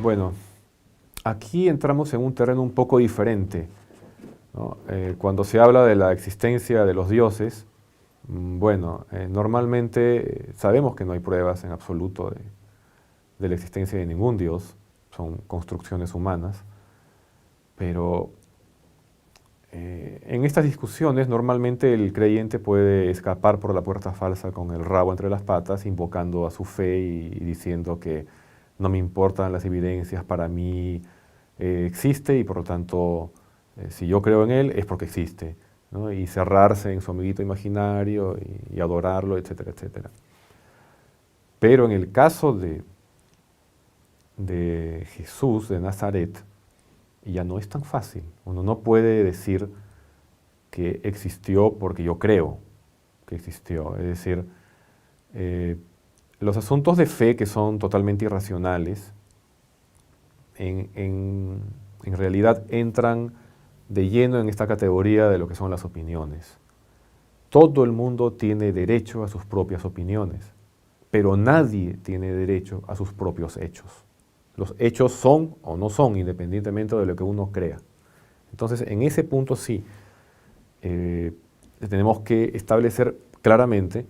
Bueno, aquí entramos en un terreno un poco diferente, ¿no? Cuando se habla de la existencia de los dioses, normalmente sabemos que no hay pruebas en absoluto de la existencia de ningún dios, son construcciones humanas, pero en estas discusiones normalmente el creyente puede escapar por la puerta falsa con el rabo entre las patas, invocando a su fe y diciendo que no me importan las evidencias, para mí existe y por lo tanto si yo creo en él es porque existe, ¿no? Y cerrarse en su amiguito imaginario y adorarlo, etcétera, etcétera. Pero en el caso de Jesús de Nazaret, ya no es tan fácil. Uno no puede decir que existió porque yo creo que existió. Es decir, los asuntos de fe que son totalmente irracionales, en realidad entran de lleno en esta categoría de lo que son las opiniones. Todo el mundo tiene derecho a sus propias opiniones, pero nadie tiene derecho a sus propios hechos. Los hechos son o no son, independientemente de lo que uno crea. Entonces, en ese punto sí, tenemos que establecer claramente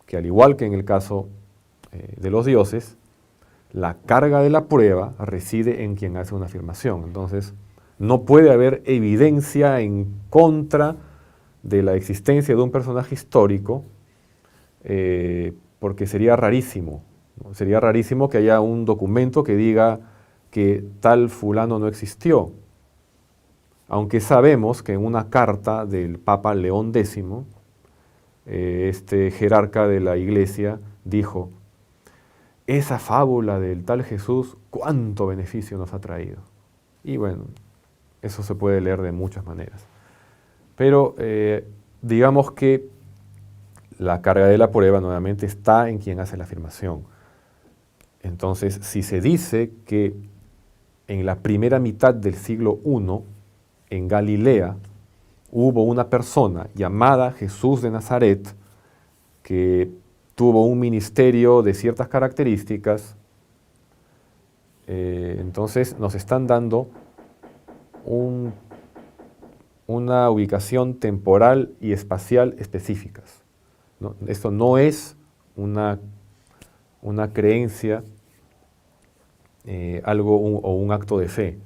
que al igual que en el caso de los dioses, la carga de la prueba reside en quien hace una afirmación. Entonces, no puede haber evidencia en contra de la existencia de un personaje histórico, porque sería rarísimo, ¿no? Sería rarísimo que haya un documento que diga que tal fulano no existió, aunque sabemos que en una carta del Papa León X, este jerarca de la Iglesia dijo: esa fábula del tal Jesús, cuánto beneficio nos ha traído. Y bueno, eso se puede leer de muchas maneras. Pero digamos que la carga de la prueba nuevamente está en quien hace la afirmación. Entonces, si se dice que en la primera mitad del siglo I, en Galilea, hubo una persona llamada Jesús de Nazaret que tuvo un ministerio de ciertas características, entonces nos están dando una ubicación temporal y espacial específicas, ¿no? Esto no es una creencia, o un acto de fe,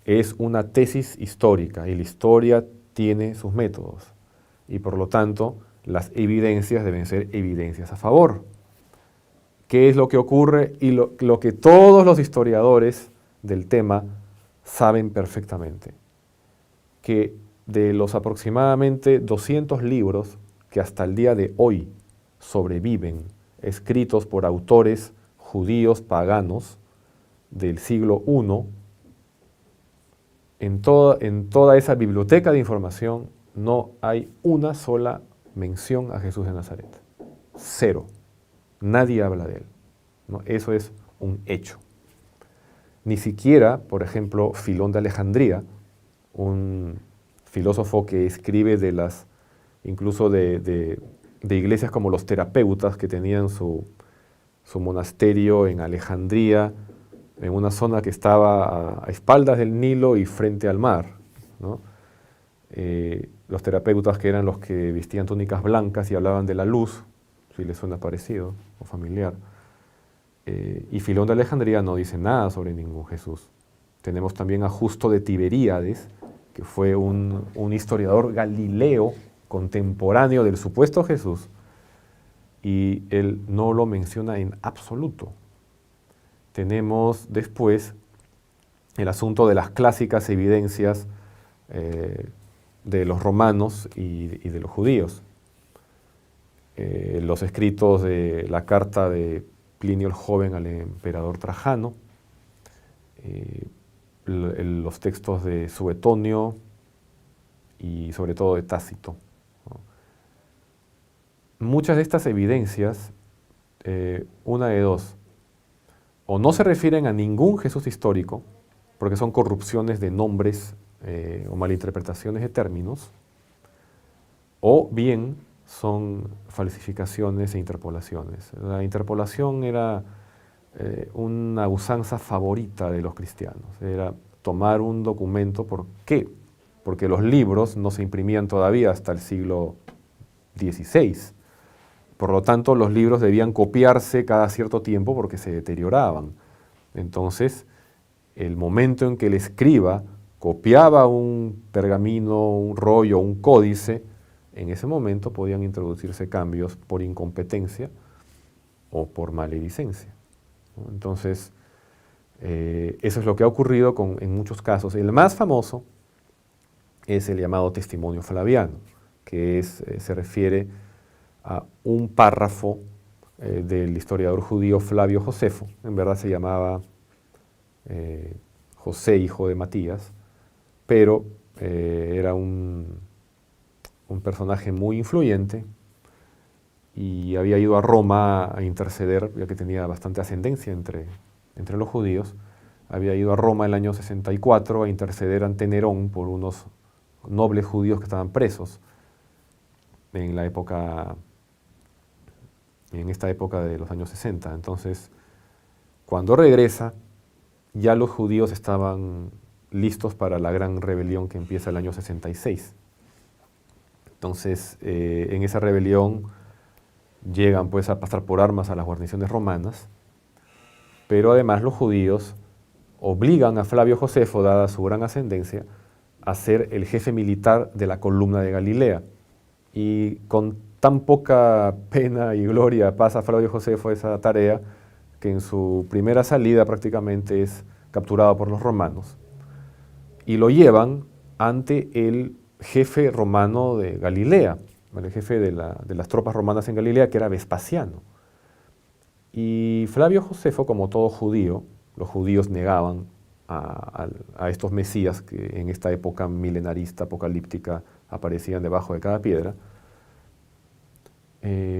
es una tesis histórica y la historia tiene sus métodos y por lo tanto las evidencias deben ser evidencias a favor. ¿Qué es lo que ocurre? Y lo que todos los historiadores del tema saben perfectamente, que de los aproximadamente 200 libros que hasta el día de hoy sobreviven, escritos por autores judíos paganos del siglo I, en toda esa biblioteca de información no hay una sola mención a Jesús de Nazaret. Cero. Nadie habla de él, ¿no? Eso es un hecho. Ni siquiera, por ejemplo, Filón de Alejandría, un filósofo que escribe incluso de iglesias como los terapeutas que tenían su monasterio en Alejandría, en una zona que estaba a espaldas del Nilo y frente al mar, ¿no? Los terapeutas, que eran los que vestían túnicas blancas y hablaban de la luz, si les suena parecido o familiar. Y Filón de Alejandría no dice nada sobre ningún Jesús. Tenemos también a Justo de Tiberíades, que fue un historiador galileo contemporáneo del supuesto Jesús, y él no lo menciona en absoluto. Tenemos después el asunto de las clásicas evidencias de los romanos y de los judíos. Los escritos de la carta de Plinio el Joven al emperador Trajano, los textos de Suetonio y sobre todo de Tácito, ¿no? Muchas de estas evidencias, una de dos: o no se refieren a ningún Jesús histórico, porque son corrupciones de nombres o malinterpretaciones de términos, o bien son falsificaciones e interpolaciones. La interpolación era una usanza favorita de los cristianos. Era tomar un documento. ¿Por qué? Porque los libros no se imprimían todavía hasta el siglo XVI. Por lo tanto, los libros debían copiarse cada cierto tiempo porque se deterioraban. Entonces, el momento en que el escriba copiaba un pergamino, un rollo, un códice, en ese momento podían introducirse cambios por incompetencia o por maledicencia, ¿no? Entonces, eso es lo que ha ocurrido en muchos casos. El más famoso es el llamado testimonio flaviano, que se refiere a un párrafo del historiador judío Flavio Josefo. En verdad se llamaba José, hijo de Matías, pero era un personaje muy influyente y había ido a Roma a interceder, ya que tenía bastante ascendencia entre los judíos. Había ido a Roma el año 64 a interceder ante Nerón por unos nobles judíos que estaban presos en esta época de los años 60. Entonces, cuando regresa, ya los judíos estaban listos para la gran rebelión que empieza el año 66. Entonces, en esa rebelión llegan pues a pasar por armas a las guarniciones romanas, pero además los judíos obligan a Flavio Josefo, dada su gran ascendencia, a ser el jefe militar de la columna de Galilea. Y con tan poca pena y gloria pasa Flavio Josefo esa tarea, que en su primera salida prácticamente es capturado por los romanos. Y lo llevan ante el jefe romano de Galilea, el jefe de las tropas romanas en Galilea, que era Vespasiano. Y Flavio Josefo, como todo judío, los judíos negaban a estos mesías que en esta época milenarista, apocalíptica, aparecían debajo de cada piedra.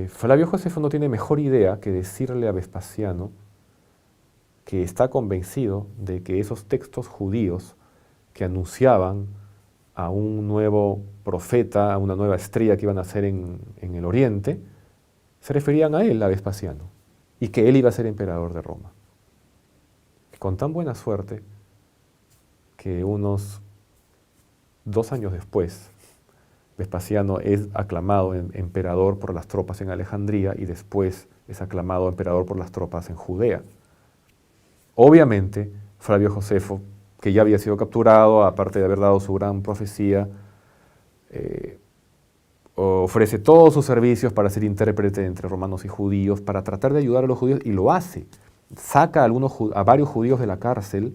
Flavio Josefo no tiene mejor idea que decirle a Vespasiano que está convencido de que esos textos judíos que anunciaban a un nuevo profeta, a una nueva estrella que iban a nacer en el oriente, se referían a él, a Vespasiano, y que él iba a ser emperador de Roma. Con tan buena suerte que unos 2 años después, Vespasiano es aclamado emperador por las tropas en Alejandría y después es aclamado emperador por las tropas en Judea. Obviamente, Flavio Josefo, que ya había sido capturado, aparte de haber dado su gran profecía, ofrece todos sus servicios para ser intérprete entre romanos y judíos, para tratar de ayudar a los judíos, y lo hace. Saca a varios judíos de la cárcel,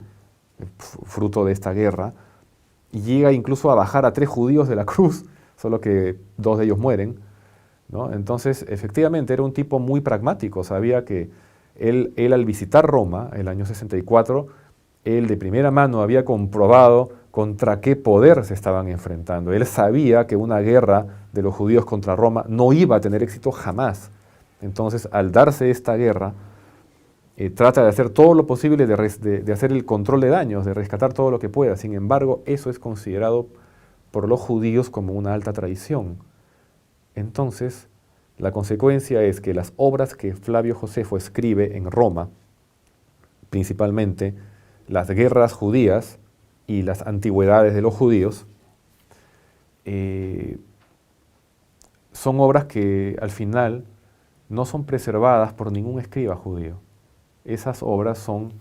fruto de esta guerra, y llega incluso a bajar a 3 judíos de la cruz, solo que 2 de ellos mueren, ¿no? Entonces, efectivamente, era un tipo muy pragmático. Sabía que él al visitar Roma, el año 64, él de primera mano había comprobado contra qué poder se estaban enfrentando. Él sabía que una guerra de los judíos contra Roma no iba a tener éxito jamás. Entonces, al darse esta guerra, trata de hacer todo lo posible de hacer el control de daños, de rescatar todo lo que pueda. Sin embargo, eso es considerado por los judíos como una alta traición. Entonces, la consecuencia es que las obras que Flavio Josefo escribe en Roma, principalmente las guerras judías y las antigüedades de los judíos, son obras que al final no son preservadas por ningún escriba judío. Esas obras son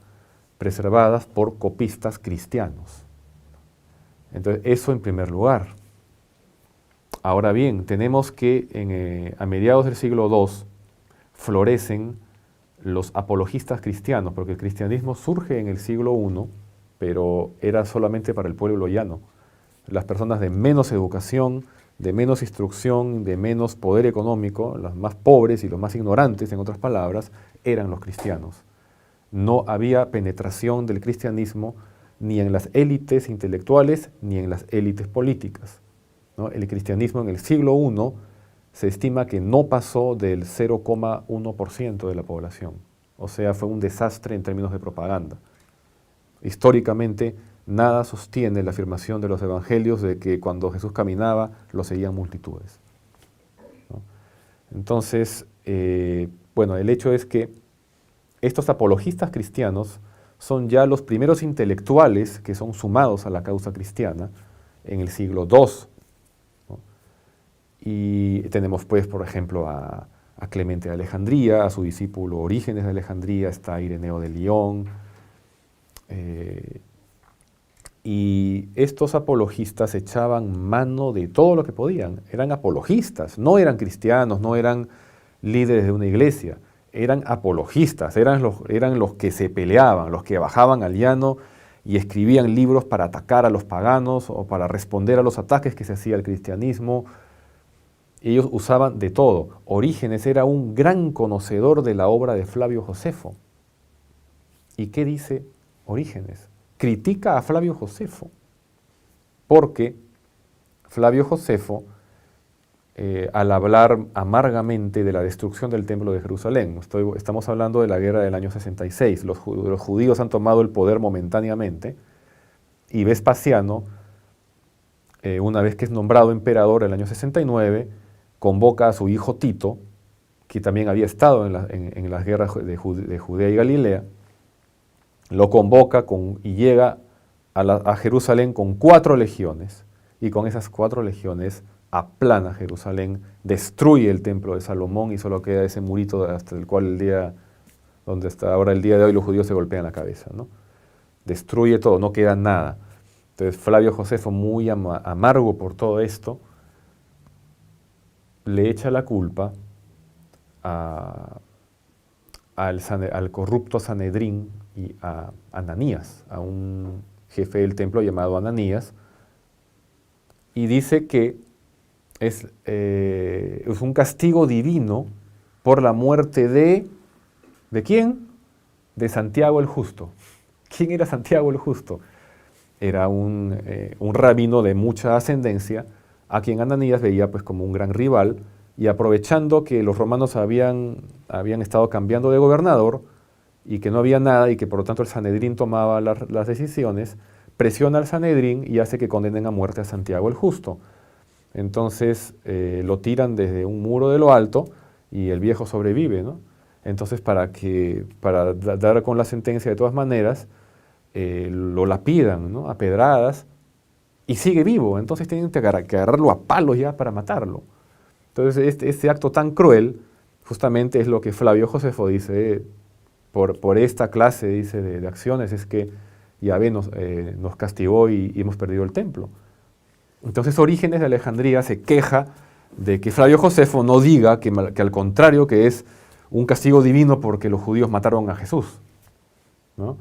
preservadas por copistas cristianos. Entonces, eso en primer lugar. Ahora bien, tenemos que a mediados del siglo II florecen los apologistas cristianos, porque el cristianismo surge en el siglo I, pero era solamente para el pueblo llano. Las personas de menos educación, de menos instrucción, de menos poder económico, los más pobres y los más ignorantes, en otras palabras, eran los cristianos. No había penetración del cristianismo ni en las élites intelectuales ni en las élites políticas, ¿no? El cristianismo en el siglo I se estima que no pasó del 0,1% de la población. O sea, fue un desastre en términos de propaganda. Históricamente, nada sostiene la afirmación de los evangelios de que cuando Jesús caminaba, lo seguían multitudes, ¿no? Entonces, bueno, el hecho es que estos apologistas cristianos son ya los primeros intelectuales que son sumados a la causa cristiana en el siglo II, ¿no? Y tenemos pues, por ejemplo, a Clemente de Alejandría, a su discípulo Orígenes de Alejandría, está Ireneo de Lyon. Y estos apologistas echaban mano de todo lo que podían. Eran apologistas, no eran cristianos, no eran líderes de una iglesia, eran apologistas, eran los que se peleaban, los que bajaban al llano y escribían libros para atacar a los paganos o para responder a los ataques que se hacía al cristianismo. Ellos usaban de todo. Orígenes era un gran conocedor de la obra de Flavio Josefo. ¿Y qué dice Orígenes? Critica a Flavio Josefo, porque Flavio Josefo, al hablar amargamente de la destrucción del templo de Jerusalén, estamos hablando de la guerra del año 66, los judíos han tomado el poder momentáneamente, y Vespasiano, una vez que es nombrado emperador en el año 69, convoca a su hijo Tito, que también había estado en las guerras de Judea y Galilea, lo convoca y llega a Jerusalén con 4 legiones, y con esas 4 legiones aplana Jerusalén, destruye el templo de Salomón y solo queda ese murito hasta el cual donde hasta ahora el día de hoy los judíos se golpean la cabeza, ¿no? Destruye todo, no queda nada. Entonces Flavio Josefo, muy amargo por todo esto, le echa la culpa al corrupto Sanedrín y a Ananías, a un jefe del templo llamado Ananías, y dice que es un castigo divino por la muerte ¿de quién? De Santiago el Justo. ¿Quién era Santiago el Justo? Era un rabino de mucha ascendencia, a quien Ananías veía pues como un gran rival, y aprovechando que los romanos habían estado cambiando de gobernador, y que no había nada, y que por lo tanto el Sanedrín tomaba las decisiones, presiona al Sanedrín y hace que condenen a muerte a Santiago el Justo. Entonces lo tiran desde un muro de lo alto, y el viejo sobrevive, ¿no? Entonces para dar con la sentencia de todas maneras, lo lapidan, ¿no? A pedradas, y sigue vivo. Entonces tienen que agarrarlo a palos ya para matarlo. Entonces este acto tan cruel justamente es lo que Flavio Josefo dice, por esta clase, dice, de acciones es que Yahvé nos castigó y hemos perdido el templo. Entonces Orígenes de Alejandría se queja de que Flavio Josefo no diga que al contrario, que es un castigo divino porque los judíos mataron a Jesús, ¿no?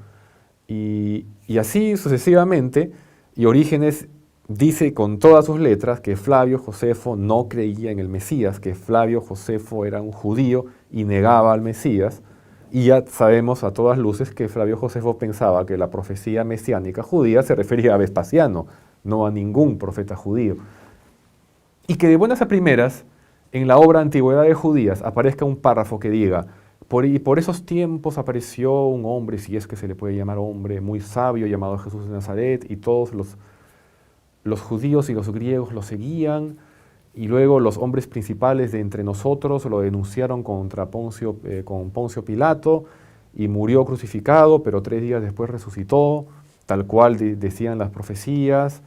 Y así sucesivamente, y Orígenes dice con todas sus letras que Flavio Josefo no creía en el Mesías, que Flavio Josefo era un judío y negaba al Mesías, y ya sabemos a todas luces que Flavio Josefo pensaba que la profecía mesiánica judía se refería a Vespasiano, no a ningún profeta judío. Y que de buenas a primeras, en la obra Antigüedades Judías, aparezca un párrafo que diga: por esos tiempos apareció un hombre, si es que se le puede llamar hombre, muy sabio, llamado Jesús de Nazaret, y todos los judíos y los griegos lo seguían, y luego los hombres principales de entre nosotros lo denunciaron con Poncio Pilato, y murió crucificado, pero 3 días después resucitó, tal cual decían las profecías,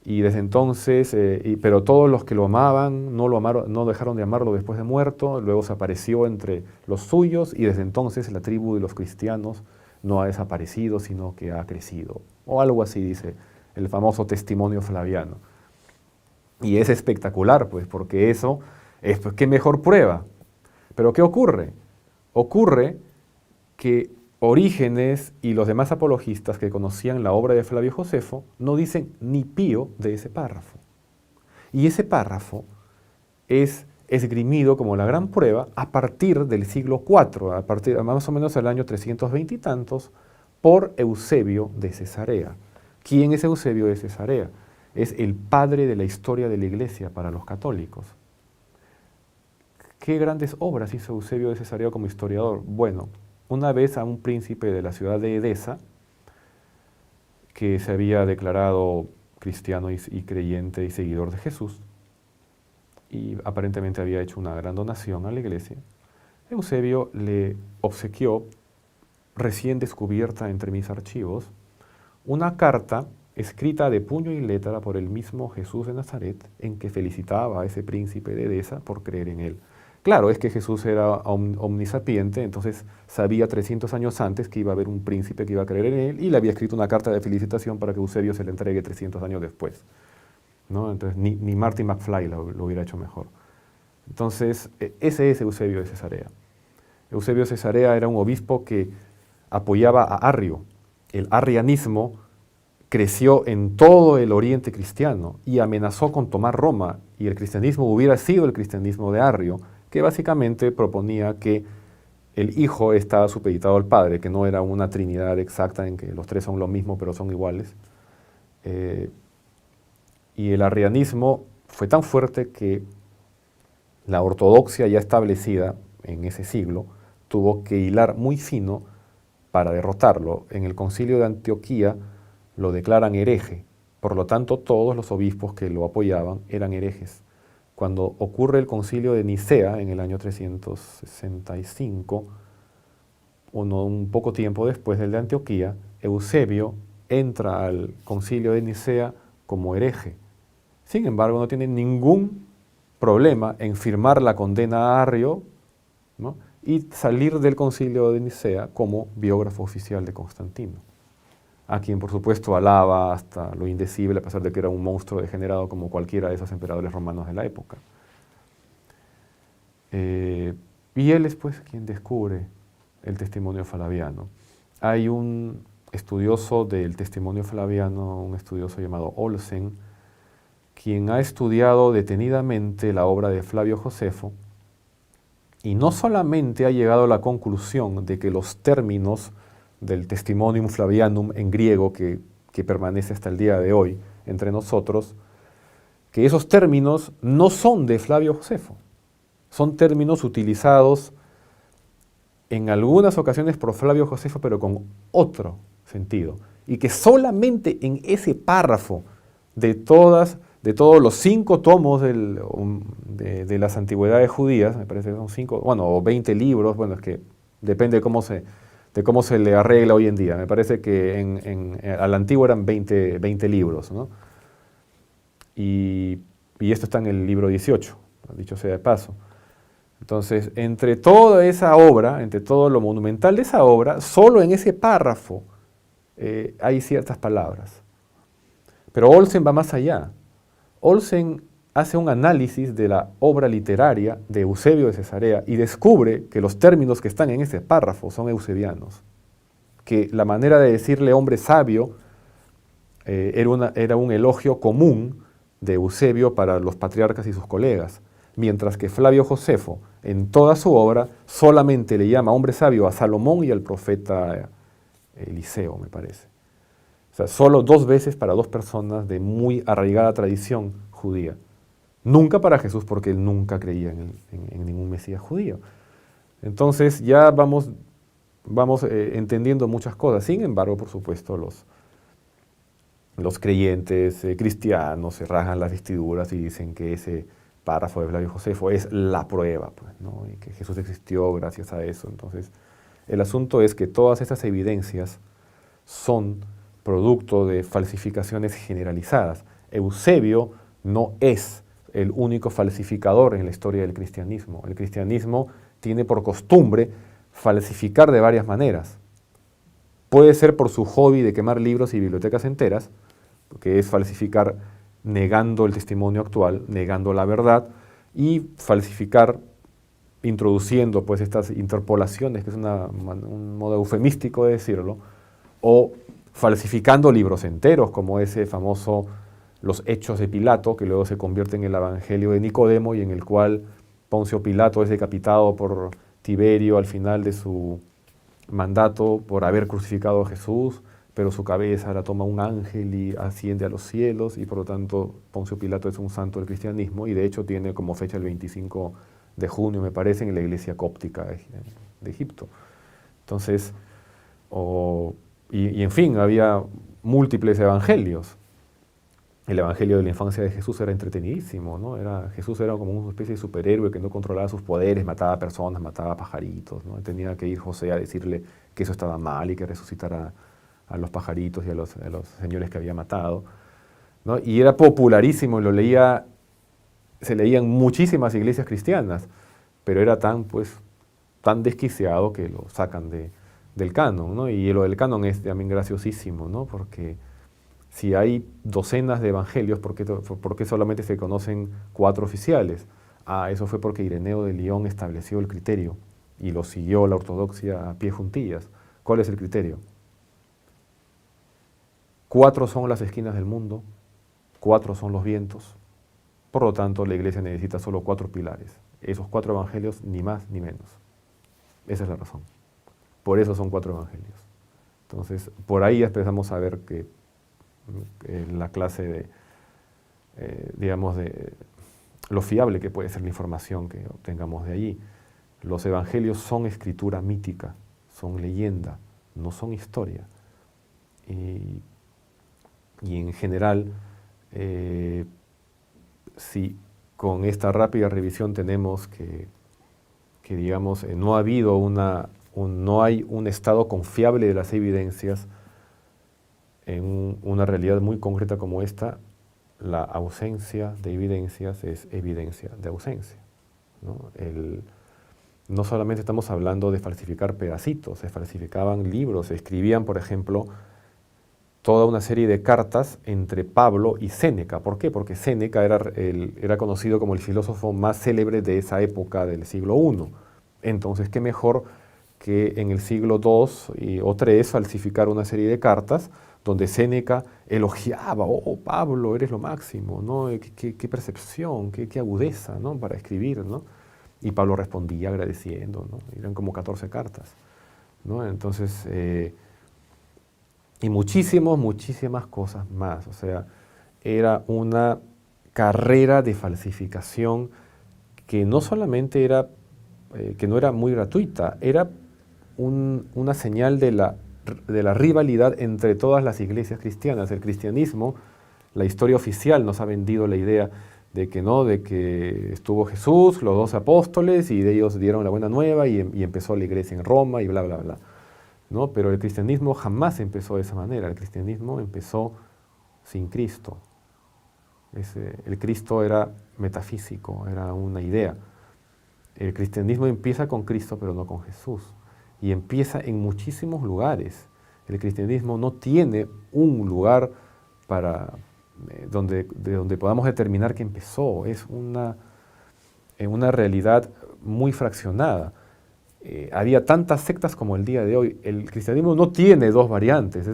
y desde entonces, pero todos los que lo amaban no dejaron de amarlo después de muerto, luego se apareció entre los suyos, y desde entonces la tribu de los cristianos no ha desaparecido, sino que ha crecido, o algo así dice el famoso testimonio flaviano. Y es espectacular, pues, porque eso es, pues, qué mejor prueba. Pero ¿qué ocurre? Ocurre que Orígenes y los demás apologistas que conocían la obra de Flavio Josefo no dicen ni pío de ese párrafo. Y ese párrafo es esgrimido como la gran prueba a partir del siglo IV, a partir más o menos del año 320 y tantos, por Eusebio de Cesarea. ¿Quién es Eusebio de Cesarea? Es el padre de la historia de la Iglesia para los católicos. ¿Qué grandes obras hizo Eusebio de Cesarea como historiador? Bueno, una vez a un príncipe de la ciudad de Edesa, que se había declarado cristiano y creyente y seguidor de Jesús, y aparentemente había hecho una gran donación a la iglesia, Eusebio le obsequió recién descubierta entre mis archivos, una carta escrita de puño y letra por el mismo Jesús de Nazaret, en que felicitaba a ese príncipe de Edesa por creer en él. Claro, es que Jesús era omnisapiente, entonces sabía 300 años antes que iba a haber un príncipe que iba a creer en él, y le había escrito una carta de felicitación para que Eusebio se le entregue 300 años después, ¿no? Entonces ni Marty McFly lo hubiera hecho mejor. Entonces, ese es Eusebio de Cesarea. Eusebio de Cesarea era un obispo que apoyaba a Arrio. El arrianismo creció en todo el oriente cristiano y amenazó con tomar Roma, y el cristianismo hubiera sido el cristianismo de Arrio, que básicamente proponía que el Hijo estaba supeditado al Padre, que no era una trinidad exacta en que los tres son lo mismo pero son iguales. Y el arrianismo fue tan fuerte que la ortodoxia ya establecida en ese siglo tuvo que hilar muy fino para derrotarlo. En el concilio de Antioquía lo declaran hereje, por lo tanto todos los obispos que lo apoyaban eran herejes. Cuando ocurre el concilio de Nicea en el año 365, un poco tiempo después del de Antioquía, Eusebio entra al concilio de Nicea como hereje. Sin embargo, no tiene ningún problema en firmar la condena a Arrio, ¿no?, y salir del concilio de Nicea como biógrafo oficial de Constantino, a quien por supuesto alaba hasta lo indecible, a pesar de que era un monstruo degenerado como cualquiera de esos emperadores romanos de la época. Y él es pues quien descubre el testimonio flaviano. Hay un estudioso del testimonio flaviano, un estudioso llamado Olsen, quien ha estudiado detenidamente la obra de Flavio Josefo, y no solamente ha llegado a la conclusión de que los términos del Testimonium Flavianum en griego, que permanece hasta el día de hoy entre nosotros, que esos términos no son de Flavio Josefo, son términos utilizados en algunas ocasiones por Flavio Josefo, pero con otro sentido, y que solamente en ese párrafo de todos los 5 tomos de las antigüedades judías, me parece que son 5, bueno, o 20 libros, bueno, es que depende de cómo se le arregla hoy en día. Me parece que al antiguo eran 20 libros, ¿no? Y esto está en el libro 18, dicho sea de paso. Entonces, entre toda esa obra, entre todo lo monumental de esa obra, solo en ese párrafo hay ciertas palabras. Pero Olsen va más allá. Olsen hace un análisis de la obra literaria de Eusebio de Cesarea y descubre que los términos que están en ese párrafo son eusebianos, que la manera de decirle hombre sabio era un elogio común de Eusebio para los patriarcas y sus colegas, mientras que Flavio Josefo, en toda su obra, solamente le llama hombre sabio a Salomón y al profeta Eliseo, me parece. O sea, solo 2 veces para 2 personas de muy arraigada tradición judía. Nunca para Jesús, porque él nunca creía en ningún Mesías judío. Entonces ya vamos entendiendo muchas cosas. Sin embargo, por supuesto, los creyentes cristianos se rasgan las vestiduras y dicen que ese párrafo de Flavio Josefo es la prueba, pues, ¿no? Y que Jesús existió gracias a eso. Entonces, el asunto es que todas estas evidencias son producto de falsificaciones generalizadas. Eusebio no es el único falsificador en la historia del cristianismo. El cristianismo tiene por costumbre falsificar de varias maneras. Puede ser por su hobby de quemar libros y bibliotecas enteras, que es falsificar negando el testimonio actual, negando la verdad, y falsificar introduciendo pues estas interpolaciones, que es un modo eufemístico de decirlo, o falsificando libros enteros, como ese famoso Los Hechos de Pilato, que luego se convierte en el Evangelio de Nicodemo, y en el cual Poncio Pilato es decapitado por Tiberio al final de su mandato por haber crucificado a Jesús, pero su cabeza la toma un ángel y asciende a los cielos, y por lo tanto Poncio Pilato es un santo del cristianismo, y de hecho tiene como fecha el 25 de junio, me parece, en la iglesia cóptica de Egipto. Entonces, y en fin, había múltiples evangelios. El evangelio de la infancia de Jesús era entretenidísimo, ¿no? Jesús era como una especie de superhéroe que no controlaba sus poderes, mataba personas, mataba pajaritos, ¿no? Tenía que ir José a decirle que eso estaba mal y que resucitara a los pajaritos y a los señores que había matado, ¿no? Y era popularísimo, se leía en muchísimas iglesias cristianas, pero era tan desquiciado que lo sacan del canon, ¿no? Y lo del canon es también graciosísimo, ¿no? Porque si hay docenas de evangelios, ¿por qué solamente se conocen 4 oficiales? Eso fue porque Ireneo de Lyon estableció el criterio y lo siguió la ortodoxia a pie juntillas. ¿Cuál es el criterio? 4 son las esquinas del mundo, 4 son los vientos, por lo tanto la iglesia necesita solo 4 pilares. Esos 4 evangelios, ni más ni menos. Esa es la razón. Por eso son 4 evangelios. Entonces, por ahí empezamos a ver que la clase digamos, de lo fiable que puede ser la información que obtengamos de allí. Los evangelios son escritura mítica, son leyenda, no son historia. Y en general, si con esta rápida revisión tenemos que digamos, no ha habido no hay un estado confiable de las evidencias en una realidad muy concreta como esta, la ausencia de evidencias es evidencia de ausencia, ¿no? No solamente estamos hablando de falsificar pedacitos, se falsificaban libros, se escribían, por ejemplo, toda una serie de cartas entre Pablo y Séneca. ¿Por qué? Porque Séneca era conocido como el filósofo más célebre de esa época del siglo I. Entonces, ¿qué mejor que en el siglo II o III falsificar una serie de cartas donde Séneca elogiaba, oh Pablo, eres lo máximo, ¿no? Qué percepción, qué agudeza, ¿no? Para escribir, ¿no? Y Pablo respondía agradeciendo, ¿no? Eran como 14 cartas, ¿no? Entonces, y muchísimas cosas más. O sea, era una carrera de falsificación que no solamente que no era muy gratuita, era una señal de la rivalidad entre todas las iglesias cristianas. El cristianismo, la historia oficial nos ha vendido la idea de que estuvo Jesús, los 12 apóstoles, y de ellos dieron la buena nueva y empezó la iglesia en Roma y bla, bla, bla, ¿no? Pero el cristianismo jamás empezó de esa manera. El cristianismo empezó sin Cristo. El Cristo era metafísico, era una idea. El cristianismo empieza con Cristo, pero no con Jesús. Y empieza en muchísimos lugares. El cristianismo no tiene un lugar de donde podamos determinar que empezó. Es una realidad muy fraccionada. Había tantas sectas como el día de hoy. El cristianismo no tiene 2 variantes.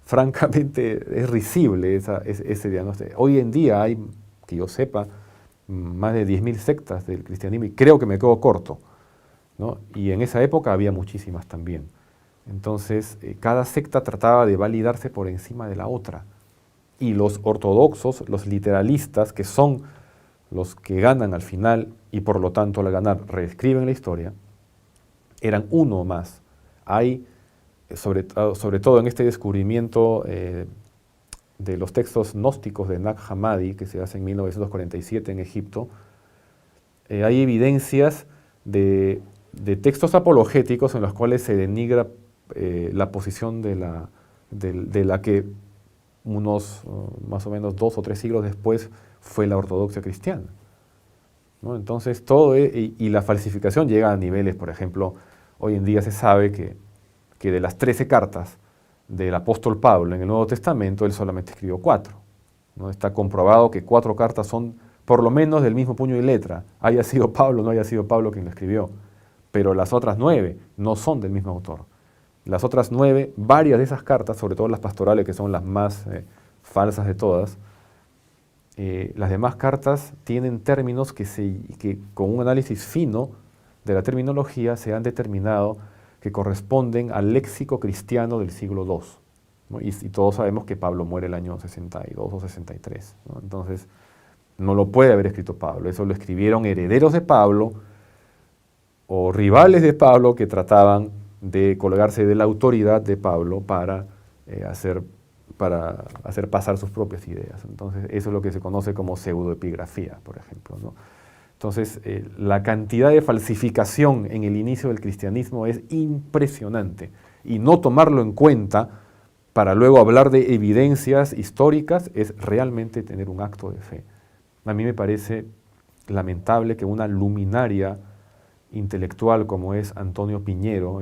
Francamente, es risible ese diagnóstico. Hoy en día hay, que yo sepa, más de 10.000 sectas del cristianismo, y creo que me quedo corto, ¿no? Y en esa época había muchísimas también. Entonces, cada secta trataba de validarse por encima de la otra. Y los ortodoxos, los literalistas, que son los que ganan al final, y por lo tanto al ganar reescriben la historia, eran uno más. Hay, sobre todo en este descubrimiento de los textos gnósticos de Nag Hammadi, que se hace en 1947 en Egipto, hay evidencias de textos apologéticos en los cuales se denigra la posición de la que unos más o menos 2 o 3 siglos después fue la ortodoxia cristiana, ¿no? Entonces y la falsificación llega a niveles, por ejemplo, hoy en día se sabe que de las 13 cartas del apóstol Pablo en el Nuevo Testamento, él solamente escribió 4, ¿no? Está comprobado que 4 cartas son por lo menos del mismo puño y letra, haya sido Pablo o no haya sido Pablo quien lo escribió, pero las otras 9 no son del mismo autor. Las otras 9, varias de esas cartas, sobre todo las pastorales, que son las más falsas de todas, las demás cartas tienen términos que con un análisis fino de la terminología se han determinado que corresponden al léxico cristiano del siglo II, ¿no? Y todos sabemos que Pablo muere el año 62 o 63, ¿no? Entonces, no lo puede haber escrito Pablo, eso lo escribieron herederos de Pablo o rivales de Pablo que trataban de colgarse de la autoridad de Pablo para hacer para hacer pasar sus propias ideas. Entonces, eso es lo que se conoce como pseudoepigrafía, por ejemplo, ¿no? Entonces, la cantidad de falsificación en el inicio del cristianismo es impresionante, y no tomarlo en cuenta para luego hablar de evidencias históricas es realmente tener un acto de fe. A mí me parece lamentable que una luminaria intelectual como es Antonio Piñero,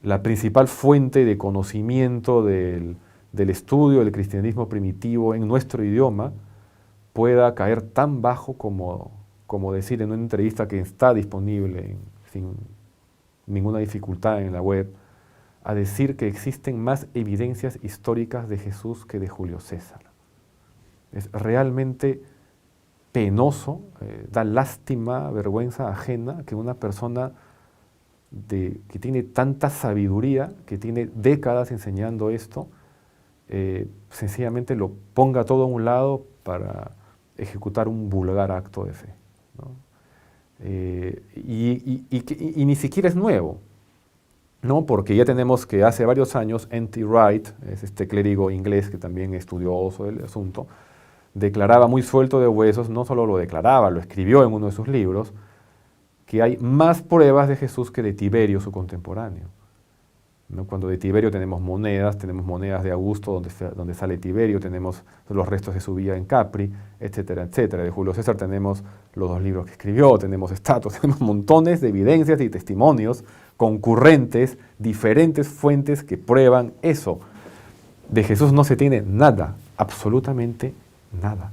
la principal fuente de conocimiento del estudio del cristianismo primitivo en nuestro idioma, pueda caer tan bajo como decir en una entrevista que está disponible sin ninguna dificultad en la web, a decir que existen más evidencias históricas de Jesús que de Julio César. Es realmente penoso, da lástima, vergüenza ajena que una persona que tiene tanta sabiduría, que tiene décadas enseñando esto, sencillamente lo ponga todo a un lado para ejecutar un vulgar acto de fe, ¿no? Y ni siquiera es nuevo, ¿no? Porque ya tenemos que hace varios años N.T. Wright, es este clérigo inglés que también es estudioso del asunto, declaraba muy suelto de huesos, no solo lo declaraba, lo escribió en uno de sus libros, que hay más pruebas de Jesús que de Tiberio, su contemporáneo, ¿no? Cuando de Tiberio tenemos monedas de Augusto donde sale Tiberio, tenemos los restos de su vida en Capri, etcétera, etcétera. De Julio César tenemos los 2 libros que escribió, tenemos estatuas, tenemos montones de evidencias y testimonios concurrentes, diferentes fuentes que prueban eso. De Jesús no se tiene nada, absolutamente nada.